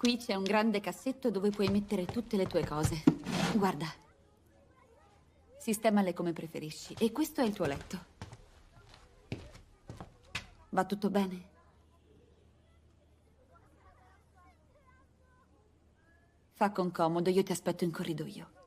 Qui c'è un grande cassetto dove puoi mettere tutte le tue cose. Guarda. Sistemale come preferisci. E questo è il tuo letto. Va tutto bene? Fa con comodo, io ti aspetto in corridoio.